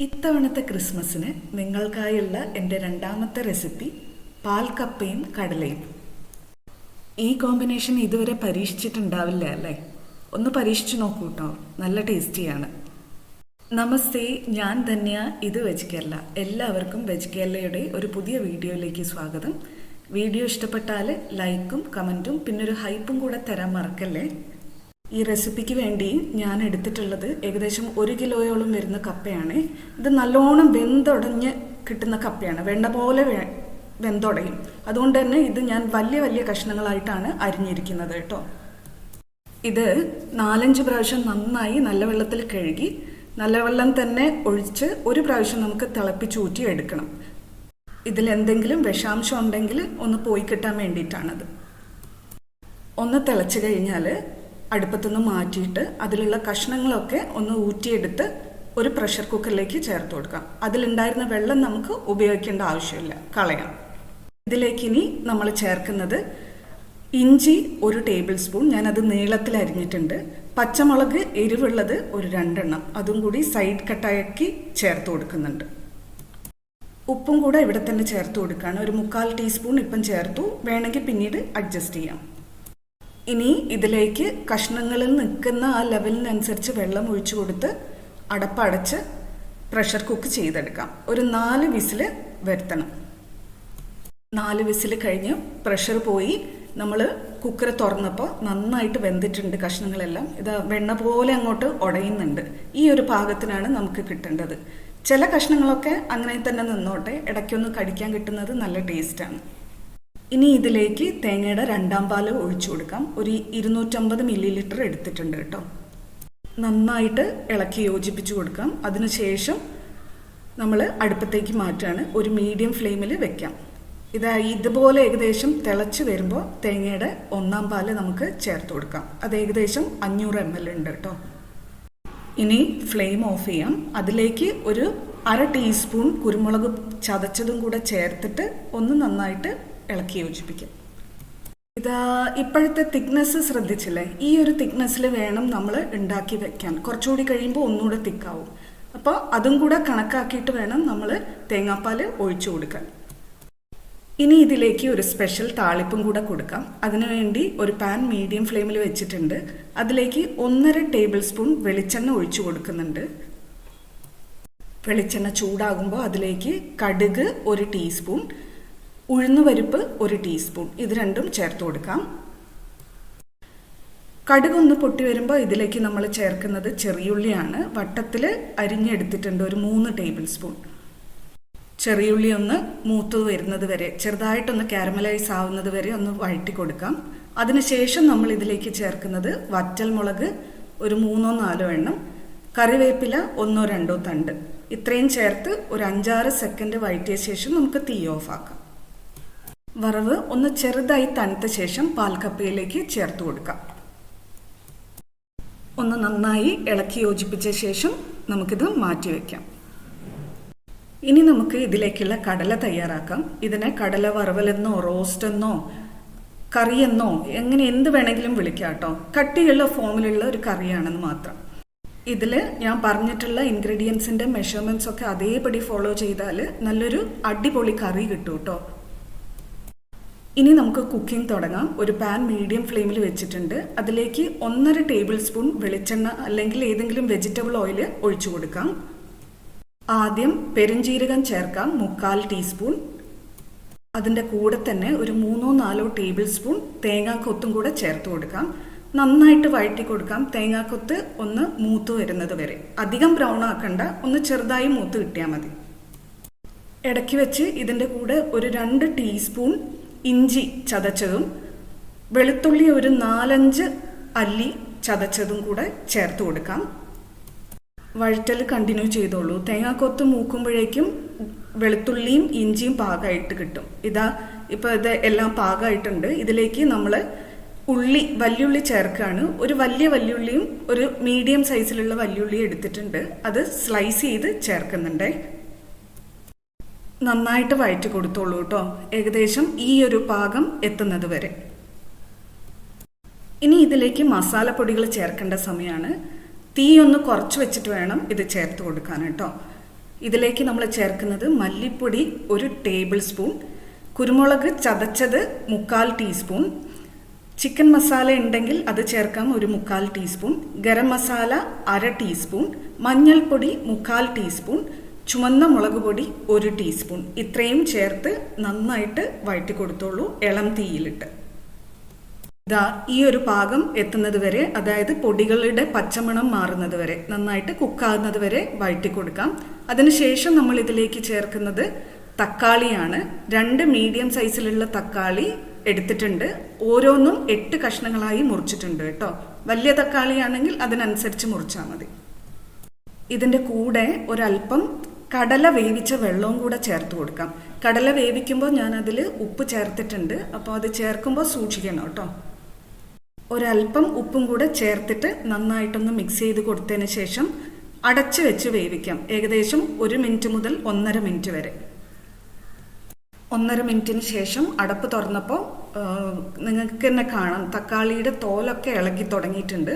ഇത്തവണത്തെ ക്രിസ്മസിന് നിങ്ങൾക്കായുള്ള എൻ്റെ രണ്ടാമത്തെ റെസിപ്പി പാൽക്കപ്പയും കടലയും. ഈ കോമ്പിനേഷൻ ഇതുവരെ പരീക്ഷിച്ചിട്ടുണ്ടാവില്ല അല്ലേ? ഒന്ന് പരീക്ഷിച്ചു നോക്കൂ കേട്ടോ, നല്ല ടേസ്റ്റിയാണ്. നമസ്തേ, ഞാൻ ധന്യ. ഇത് വെജ് കേരള. എല്ലാവർക്കും വെജ് കേരളയുടെ ഒരു പുതിയ വീഡിയോയിലേക്ക് സ്വാഗതം. വീഡിയോ ഇഷ്ടപ്പെട്ടാൽ ലൈക്കും കമൻറ്റും പിന്നെ ഒരു ഹൈപ്പും കൂടെ തരാൻ മറക്കല്ലേ. ഈ റെസിപ്പിക്ക് വേണ്ടി ഞാൻ എടുത്തിട്ടുള്ളത് ഏകദേശം 1 കിലോയോളം വരുന്ന കപ്പയാണ്. ഇത് നല്ലോണം വെന്തുടഞ്ഞ് കിട്ടുന്ന കപ്പയാണ്, വെണ്ണ പോലെ വെന്തുടയും. അതുകൊണ്ട് തന്നെ ഇത് ഞാൻ വലിയ വലിയ കഷ്ണങ്ങളായിട്ടാണ് അരിഞ്ഞിരിക്കുന്നത് കേട്ടോ. ഇത് 4-5 പ്രാവശ്യം നന്നായി നല്ല വെള്ളത്തിൽ കഴുകി നല്ല വെള്ളം തന്നെ ഒഴിച്ച് ഒരു പ്രാവശ്യം നമുക്ക് തിളപ്പിച്ചൂറ്റി എടുക്കണം. ഇതിലെന്തെങ്കിലും വിഷാംശം ഉണ്ടെങ്കിൽ ഒന്ന് പോയി കിട്ടാൻ വേണ്ടിയിട്ടാണത്. ഒന്ന് തിളച്ച് കഴിഞ്ഞാൽ അടുപ്പത്തുനിന്ന് മാറ്റിയിട്ട് അതിലുള്ള കഷ്ണങ്ങളൊക്കെ ഒന്ന് ഊറ്റിയെടുത്ത് ഒരു പ്രഷർ കുക്കറിലേക്ക് ചേർത്ത് കൊടുക്കാം. അതിലുണ്ടായിരുന്ന വെള്ളം നമുക്ക് ഉപയോഗിക്കേണ്ട ആവശ്യമില്ല, കളയാം. ഇതിലേക്ക് ഇനി നമ്മൾ ചേർക്കുന്നത് ഇഞ്ചി 1 ടേബിൾ സ്പൂൺ, ഞാനത് നീളത്തിൽ അരിഞ്ഞിട്ടുണ്ട്. പച്ചമുളക് എരിവുള്ളത് ഒരു 2 എണ്ണം, അതും കൂടി സൈഡ് കട്ടാക്കി ചേർത്ത് കൊടുക്കുന്നുണ്ട്. ഉപ്പും കൂടെ ഇവിടെ തന്നെ ചേർത്ത് കൊടുക്കുകയാണ്. ഒരു 1/4 ടീസ്പൂൺ ഇപ്പം ചേർത്തു, വേണമെങ്കിൽ പിന്നീട് അഡ്ജസ്റ്റ് ചെയ്യാം. ഇനി ഇതിലേക്ക് കഷ്ണങ്ങളിൽ നിൽക്കുന്ന ആ ലെവലിനനുസരിച്ച് വെള്ളം ഒഴിച്ചു കൊടുത്ത് അടപ്പടച്ച് പ്രഷർ കുക്ക് ചെയ്തെടുക്കാം. ഒരു 4 വിസിൽ വരുത്തണം. 4 വിസിൽ കഴിഞ്ഞ് പ്രഷർ പോയി നമ്മൾ കുക്കർ തുറന്നപ്പോൾ നന്നായിട്ട് വെന്തിട്ടുണ്ട് കഷ്ണങ്ങളെല്ലാം. ഇത് വെണ്ണ പോലെ അങ്ങോട്ട് ഉടയുന്നുണ്ട്. ഈ ഒരു പാകത്തിനാണ് നമുക്ക് കിട്ടേണ്ടത്. ചില കഷ്ണങ്ങളൊക്കെ അങ്ങനെ തന്നെ നിന്നോട്ടെ, ഇടയ്ക്കൊന്ന് കടിക്കാൻ കിട്ടുന്നത് നല്ല ടേസ്റ്റാണ്. ഇനി ഇതിലേക്ക് തേങ്ങയുടെ 2ാം പാല് ഒഴിച്ചു കൊടുക്കാം. ഒരു 250 മില്ലി എടുത്തിട്ടുണ്ട് കേട്ടോ. നന്നായിട്ട് ഇളക്കി യോജിപ്പിച്ചു കൊടുക്കാം. അതിനുശേഷം നമ്മൾ അടുപ്പത്തേക്ക് മാറ്റാണ്. ഒരു മീഡിയം ഫ്ലെയിമിൽ വെക്കാം. ഇതുപോലെ ഏകദേശം തിളച്ച് വരുമ്പോൾ തേങ്ങയുടെ 1ാം പാല് നമുക്ക് ചേർത്ത് കൊടുക്കാം. അത് ഏകദേശം 500 ml ഉണ്ട് കേട്ടോ. ഇനി ഫ്ലെയിം ഓഫ് ചെയ്യാം. അതിലേക്ക് ഒരു 1/2 ടീസ്പൂൺ കുരുമുളക് ചതച്ചതും കൂടെ ചേർത്തിട്ട് ഒന്ന് നന്നായിട്ട് ഇളക്കി യോജിപ്പിക്കാം. ഇപ്പോഴത്തെ തിക്നെസ് ശ്രദ്ധിച്ചില്ലേ? ഈ ഒരു തിക്നെസ്സിൽ വേണം നമ്മൾ ഉണ്ടാക്കി വെക്കാൻ. കുറച്ചുകൂടി കഴിയുമ്പോൾ ഒന്നുകൂടെ തിക്കാവും. അപ്പോൾ അതും കൂടെ കണക്കാക്കിയിട്ട് വേണം നമ്മൾ തേങ്ങാപ്പാൽ ഒഴിച്ചു കൊടുക്കാൻ. ഇനി ഇതിലേക്ക് ഒരു സ്പെഷ്യൽ താളിപ്പും കൂടെ കൊടുക്കാം. അതിനുവേണ്ടി ഒരു പാൻ മീഡിയം ഫ്ലെയിമിൽ വെച്ചിട്ടുണ്ട്. അതിലേക്ക് 1.5 ടേബിൾ സ്പൂൺ വെളിച്ചെണ്ണ ഒഴിച്ചു കൊടുക്കുന്നുണ്ട്. വെളിച്ചെണ്ണ ചൂടാകുമ്പോൾ അതിലേക്ക് കടുക് 1 ടീസ്പൂൺ, ഉഴുന്നുപരിപ്പ് 1 ടീസ്പൂൺ, ഇത് രണ്ടും ചേർത്ത് കൊടുക്കാം. കടുകൊന്ന് പൊട്ടി വരുമ്പോൾ ഇതിലേക്ക് നമ്മൾ ചേർക്കുന്നത് ചെറിയുള്ളിയാണ്. വട്ടത്തിൽ അരിഞ്ഞെടുത്തിട്ടുണ്ട് ഒരു 3 ടേബിൾ സ്പൂൺ. ചെറിയുള്ളി ഒന്ന് മൂത്ത് വരുന്നത് വരെ, ചെറുതായിട്ടൊന്ന് കാരമലൈസ് ആവുന്നത് വരെ ഒന്ന് വഴറ്റി കൊടുക്കാം. അതിനുശേഷം നമ്മൾ ഇതിലേക്ക് ചേർക്കുന്നത് വറ്റൽമുളക് ഒരു 3-4 എണ്ണം, കറിവേപ്പില 1-2 തണ്ട്, ഇത്രയും ചേർത്ത് ഒരു 5-6 സെക്കൻഡ് വഴറ്റിയ ശേഷം നമുക്ക് തീ ഓഫ് ആക്കാം. വറവ് ഒന്ന് ചെറുതായി തണുത്ത ശേഷം പാൽക്കപ്പയിലേക്ക് ചേർത്ത് കൊടുക്കാം. ഒന്ന് നന്നായി ഇളക്കി യോജിപ്പിച്ച ശേഷം നമുക്കിത് മാറ്റിവെക്കാം. ഇനി നമുക്ക് ഇതിലേക്കുള്ള കടല തയ്യാറാക്കാം. ഇതിനെ കടല വറവലെന്നോ റോസ്റ്റെന്നോ കറിയെന്നോ എങ്ങനെ എന്ത് വേണമെങ്കിലും വിളിക്കാം കേട്ടോ. കട്ടിയുള്ള ഫോമിലുള്ള ഒരു കറിയാണെന്ന് മാത്രം. ഇതിൽ ഞാൻ പറഞ്ഞിട്ടുള്ള ഇൻഗ്രീഡിയൻസിൻ്റെ മെഷർമെൻറ്റ്സ് ഒക്കെ അതേപടി ഫോളോ ചെയ്താൽ നല്ലൊരു അടിപൊളി കറി കിട്ടും കേട്ടോ. ഇനി നമുക്ക് കുക്കിംഗ് തുടങ്ങാം. ഒരു പാൻ മീഡിയം ഫ്ലെയിമിൽ വെച്ചിട്ടുണ്ട്. അതിലേക്ക് 1.5 ടേബിൾ സ്പൂൺ വെളിച്ചെണ്ണ അല്ലെങ്കിൽ ഏതെങ്കിലും വെജിറ്റബിൾ ഓയിൽ ഒഴിച്ചു കൊടുക്കാം. ആദ്യം പെരുംജീരകം ചേർക്കാം 1/4 ടീസ്പൂൺ. അതിൻ്റെ കൂടെ തന്നെ ഒരു 3-4 ടേബിൾ സ്പൂൺ തേങ്ങാക്കൊത്തും കൂടെ ചേർത്ത് കൊടുക്കാം. നന്നായിട്ട് വഴറ്റി കൊടുക്കാം. തേങ്ങാക്കൊത്ത് ഒന്ന് മൂത്ത് വരുന്നത് വരെ. അധികം ബ്രൗൺ ആക്കണ്ട, ഒന്ന് ചെറുതായി മൂത്ത് കിട്ടിയാൽ മതി. ഇടയ്ക്ക് വെച്ച് ഇതിൻ്റെ കൂടെ ഒരു 2 ടീസ്പൂൺ ഇഞ്ചി ചതച്ചതും വെളുത്തുള്ളി ഒരു 4-5 അല്ലി ചതച്ചതും കൂടെ ചേർത്ത് കൊടുക്കാം. വഴറ്റൽ കണ്ടിന്യൂ ചെയ്തോളൂ. തേങ്ങാക്കൊത്ത് മൂക്കുമ്പോഴേക്കും വെളുത്തുള്ളിയും ഇഞ്ചിയും പാകമായിട്ട് കിട്ടും. ഇപ്പോൾ ഇത് എല്ലാം പാകമായിട്ടുണ്ട്. ഇതിലേക്ക് നമ്മൾ വല്യുള്ളി ചേർക്കുകയാണ്. ഒരു വലിയ വല്യുള്ളിയും ഒരു മീഡിയം സൈസിലുള്ള വല്യുള്ളി എടുത്തിട്ടുണ്ട്. അത് സ്ലൈസ് ചെയ്ത് ചേർക്കുന്നുണ്ട്. നന്നായിട്ട് വഴറ്റി കൊടുത്തോളൂ കേട്ടോ, ഏകദേശം ഈ ഒരു പാകം എത്തുന്നത് വരെ. ഇനി ഇതിലേക്ക് മസാലപ്പൊടികൾ ചേർക്കേണ്ട സമയമാണ്. തീ ഒന്ന് കുറച്ച് വെച്ചിട്ട് വേണം ഇത് ചേർത്ത് കൊടുക്കാൻ കേട്ടോ. ഇതിലേക്ക് നമ്മൾ ചേർക്കുന്നത് മല്ലിപ്പൊടി 1 ടേബിൾ സ്പൂൺ, കുരുമുളക് ചതച്ചത് 1/4 ടീസ്പൂൺ, ചിക്കൻ മസാല ഉണ്ടെങ്കിൽ അത് ചേർക്കാം 1/4 ടീസ്പൂൺ, ഗരം മസാല 1/2 ടീസ്പൂൺ, മഞ്ഞൾപ്പൊടി 1/4 ടീസ്പൂൺ, ചുവന്ന മുളക് പൊടി 1 ടീസ്പൂൺ. ഇത്രയും ചേർത്ത് നന്നായിട്ട് വഴറ്റി കൊടുത്തോളൂ ഇളം തീയിലിട്ട്. ഈ ഒരു പാകം എത്തുന്നത് വരെ, അതായത് പൊടികളുടെ പച്ചമണം മാറുന്നത് വരെ, നന്നായിട്ട് കുക്കാകുന്നത് വരെ വഴറ്റി കൊടുക്കാം. അതിനുശേഷം നമ്മൾ ഇതിലേക്ക് ചേർക്കുന്നത് തക്കാളിയാണ്. 2 മീഡിയം സൈസിലുള്ള തക്കാളി എടുത്തിട്ടുണ്ട്. ഓരോന്നും 8 കഷ്ണങ്ങളായി മുറിച്ചിട്ടുണ്ട് കേട്ടോ. വലിയ തക്കാളിയാണെങ്കിൽ അതിനനുസരിച്ച് മുറിച്ചാൽ മതി. ഇതിൻ്റെ കൂടെ ഒരല്പം കടല വേവിച്ച വെള്ളവും കൂടെ ചേർത്ത് കൊടുക്കാം. കടല വേവിക്കുമ്പോൾ ഞാൻ അതിൽ ഉപ്പ് ചേർത്തിട്ടുണ്ട്, അപ്പോൾ അത് ചേർക്കുമ്പോൾ സൂക്ഷിക്കണം കേട്ടോ. ഒരല്പം ഉപ്പും കൂടെ ചേർത്തിട്ട് നന്നായിട്ടൊന്ന് മിക്സ് ചെയ്ത് കൊടുത്തതിന് ശേഷം അടച്ചു വെച്ച് വേവിക്കാം. ഏകദേശം 1 മിനിറ്റ് മുതൽ 1.5 മിനിറ്റ് വരെ. 1.5 മിനിറ്റിന് ശേഷം അടപ്പ് തുറന്നപ്പോൾ നിങ്ങൾക്ക് തന്നെ കാണാം തക്കാളിയുടെ തോലൊക്കെ ഇളകി തുടങ്ങിയിട്ടുണ്ട്.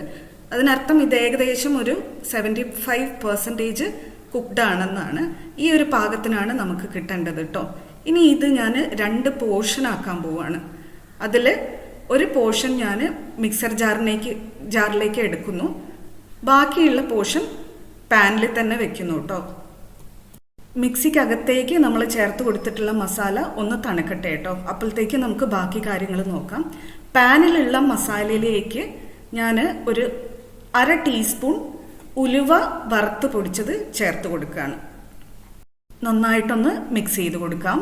അതിനർത്ഥം ഇത് ഏകദേശം ഒരു 75% കുക്ക്ഡ് ആണെന്നാണ്. ഈ ഒരു പാകത്തിനാണ് നമുക്ക് കിട്ടേണ്ടത് കേട്ടോ. ഇനി ഇത് ഞാൻ 2 പോർഷൻ ആക്കാൻ പോവാണ്. അതിൽ ഒരു പോർഷൻ ഞാൻ മിക്സർ ജാറിലേക്ക് എടുക്കുന്നു. ബാക്കിയുള്ള പോർഷൻ പാനിൽ തന്നെ വെക്കുന്നു കേട്ടോ. മിക്സിക്കകത്തേക്ക് നമ്മൾ ചേർത്ത് കൊടുത്തിട്ടുള്ള മസാല ഒന്ന് തണുക്കട്ടെ കേട്ടോ. അപ്പോഴത്തേക്ക് നമുക്ക് ബാക്കി കാര്യങ്ങൾ നോക്കാം. പാനിലുള്ള മസാലയിലേക്ക് ഞാൻ ഒരു 1/2 ടീസ്പൂൺ ഉലുവ വറുത്ത് പൊടിച്ചത് ചേർത്ത് കൊടുക്കുകയാണ്. നന്നായിട്ടൊന്ന് മിക്സ് ചെയ്ത് കൊടുക്കാം.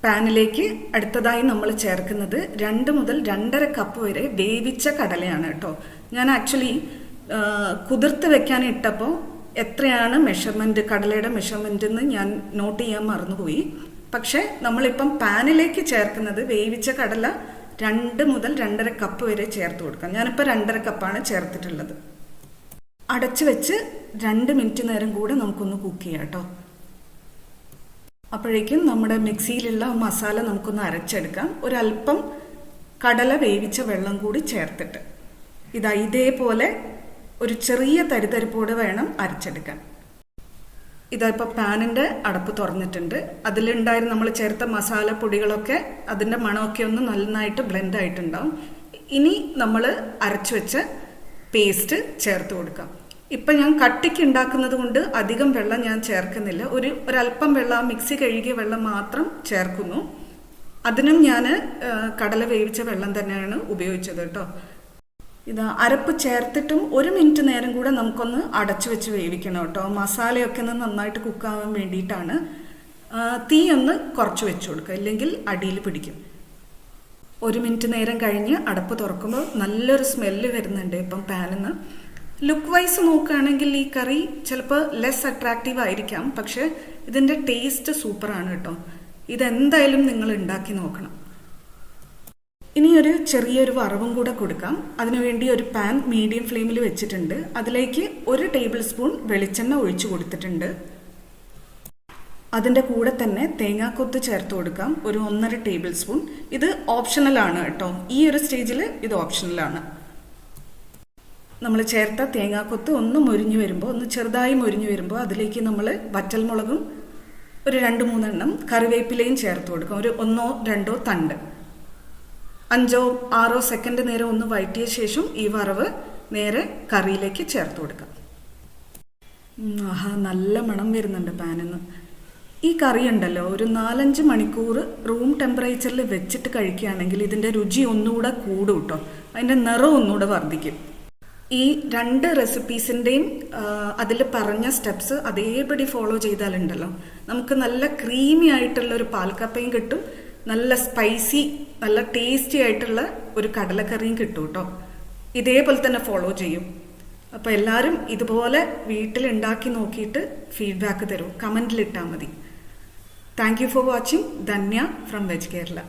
പാനിലേക്ക് അടുത്തതായി നമ്മൾ ചേർക്കുന്നത് 2 മുതൽ 2.5 കപ്പ് വരെ വേവിച്ച കടലയാണ് കേട്ടോ. ഞാൻ ആക്ച്വലി കുതിർത്ത് വെക്കാൻ ഇട്ടപ്പോൾ എത്രയാണ് മെഷർമെൻറ്റ്, കടലയുടെ മെഷർമെൻ്റ് എന്ന് ഞാൻ നോട്ട് ചെയ്യാൻ മറന്നുപോയി. പക്ഷേ നമ്മളിപ്പം പാനിലേക്ക് ചേർക്കുന്നത് വേവിച്ച കടല 2 മുതൽ 2.5 കപ്പ് വരെ ചേർത്ത് കൊടുക്കാം. ഞാനിപ്പോൾ 2.5 കപ്പാണ് ചേർത്തിട്ടുള്ളത്. അടച്ചു വെച്ച് 2 മിനിറ്റ് നേരം കൂടെ നമുക്കൊന്ന് കുക്ക് ചെയ്യാം കേട്ടോ. അപ്പോഴേക്കും നമ്മുടെ മിക്സിയിലുള്ള മസാല നമുക്കൊന്ന് അരച്ചെടുക്കാം. ഒരല്പം കടല വേവിച്ച വെള്ളം കൂടി ചേർത്തിട്ട് ഇതേപോലെ ഒരു ചെറിയ തരിതരിപ്പോടെ വേണം അരച്ചെടുക്കാൻ. ഇപ്പോൾ പാനിൻ്റെ അടപ്പ് തുറന്നിട്ടുണ്ട്. അതിലുണ്ടായിരുന്ന നമ്മൾ ചേർത്ത മസാല പൊടികളൊക്കെ അതിൻ്റെ മണമൊക്കെ ഒന്ന് നന്നായിട്ട് ബ്ലെൻഡ് ആയിട്ടുണ്ടാവും. ഇനി നമ്മൾ അരച്ചു വെച്ച പേസ്റ്റ് ചേർത്ത് കൊടുക്കാം. ഇപ്പം ഞാൻ കട്ടിക്ക് ഉണ്ടാക്കുന്നത് കൊണ്ട് അധികം വെള്ളം ഞാൻ ചേർക്കുന്നില്ല. ഒരല്പം വെള്ളം, മിക്സി കഴുകിയ വെള്ളം മാത്രം ചേർക്കുന്നു. അതിനും ഞാൻ കടല വേവിച്ച വെള്ളം തന്നെയാണ് ഉപയോഗിച്ചത് കേട്ടോ. അരപ്പ് ചേർത്തിട്ടും 1 മിനിറ്റ് നേരം കൂടെ നമുക്കൊന്ന് അടച്ചു വെച്ച് വേവിക്കണം കേട്ടോ. മസാലയൊക്കെ ഒന്ന് നന്നായിട്ട് കുക്കാവാൻ വേണ്ടിയിട്ടാണ്. തീ ഒന്ന് കുറച്ച് വെച്ച് കൊടുക്കുക, ഇല്ലെങ്കിൽ അടിയിൽ പിടിക്കും. 1 മിനിറ്റ് നേരം കഴിഞ്ഞ് അടപ്പ് തുറക്കുമ്പോൾ നല്ലൊരു സ്മെല്ല് വരുന്നുണ്ട് ഇപ്പം പാനിൽ നിന്ന്. ലുക്ക് വൈസ് നോക്കുകയാണെങ്കിൽ ഈ കറി ചിലപ്പോൾ ലെസ് അട്രാക്റ്റീവ് ആയിരിക്കാം, പക്ഷെ ഇതിൻ്റെ ടേസ്റ്റ് സൂപ്പറാണ് കേട്ടോ. ഇതെന്തായാലും നിങ്ങൾ ഉണ്ടാക്കി നോക്കണം. ഇനി ചെറിയൊരു വറവും കൂടെ കൊടുക്കാം. അതിനുവേണ്ടി ഒരു പാൻ മീഡിയം ഫ്ലെയിമിൽ വെച്ചിട്ടുണ്ട്. അതിലേക്ക് 1 ടേബിൾ സ്പൂൺ വെളിച്ചെണ്ണ ഒഴിച്ചു കൊടുത്തിട്ടുണ്ട്. അതിൻ്റെ കൂടെ തന്നെ തേങ്ങാക്കൊത്ത് ചേർത്ത് കൊടുക്കാം, ഒരു 1.5 ടേബിൾ സ്പൂൺ. ഇത് ഓപ്ഷണലാണ് കേട്ടോ. ഈ ഒരു സ്റ്റേജിൽ ഇത് ഓപ്ഷണലാണ്. നമ്മൾ ചേർത്ത തേങ്ങാക്കൊത്ത് ഒന്ന് മൊരിഞ്ഞു വരുമ്പോൾ, ഒന്ന് ചെറുതായി മൊരിഞ്ഞു വരുമ്പോൾ അതിലേക്ക് നമ്മൾ വറ്റൽമുളകും ഒരു 2-3 എണ്ണം കറിവേപ്പിലയും ചേർത്ത് കൊടുക്കാം. ഒരു 1-2 തണ്ട്. 5-6 സെക്കൻഡ് നേരം ഒന്ന് വഴറ്റിയ ശേഷം ഈ വറവ് നേരെ കറിയിലേക്ക് ചേർത്ത് കൊടുക്കാം. നല്ല മണം വരുന്നുണ്ട് പാനിൽ നിന്ന്. ഈ കറി ഉണ്ടല്ലോ, ഒരു 4-5 മണിക്കൂർ റൂം ടെമ്പറേച്ചറിൽ വെച്ചിട്ട് കഴിക്കുകയാണെങ്കിൽ ഇതിൻ്റെ രുചി ഒന്നുകൂടെ കൂടും കേട്ടോ. അതിൻ്റെ നിറം ഒന്നുകൂടെ വർദ്ധിക്കും. ഈ 2 റെസിപ്പീസിൻ്റെയും അതിൽ പറഞ്ഞ സ്റ്റെപ്സ് അതേപടി ഫോളോ ചെയ്താലുണ്ടല്ലോ നമുക്ക് നല്ല ക്രീമി ആയിട്ടുള്ള ഒരു പാൽക്കപ്പയും കിട്ടും, നല്ല സ്പൈസി നല്ല ടേസ്റ്റി ആയിട്ടുള്ള ഒരു കടലക്കറിയും കിട്ടും കേട്ടോ. ഇതേപോലെ തന്നെ ഫോളോ ചെയ്യും. അപ്പോൾ എല്ലാവരും ഇതുപോലെ വീട്ടിലുണ്ടാക്കി നോക്കിയിട്ട് ഫീഡ്ബാക്ക് തരും, കമൻറ്റിലിട്ടാൽ മതി. Thank you for watching. Dhanya from veg Kerala.